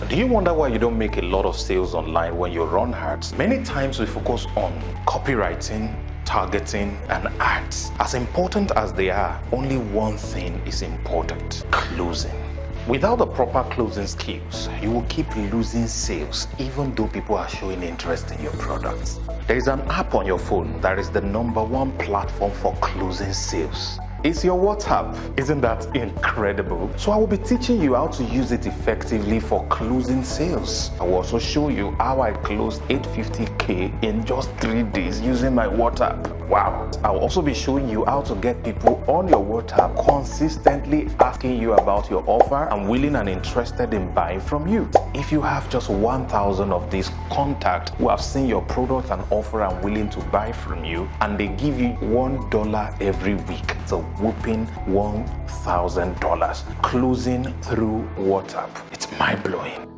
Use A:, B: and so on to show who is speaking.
A: Do you wonder why you don't make a lot of sales online when you run ads? Many times we focus on copywriting, targeting, and ads. As important as they are, only one thing is important: closing. Without the proper closing skills, you will keep losing sales even though people are showing interest in your products. There is an app on your phone that is the #1 platform for closing sales. It's your WhatsApp. Isn't that incredible? So I will be teaching you how to use it effectively for closing sales. I will also show you how I closed 850K in just 3 days using my WhatsApp. Wow. I'll also be showing you how to get people on your WhatsApp consistently asking you about your offer and willing and interested in buying from you. If you have just 1,000 of these contacts who have seen your product and offer and willing to buy from you, and they give you $1 every week, it's a whooping $1,000 closing through WhatsApp. It's mind-blowing.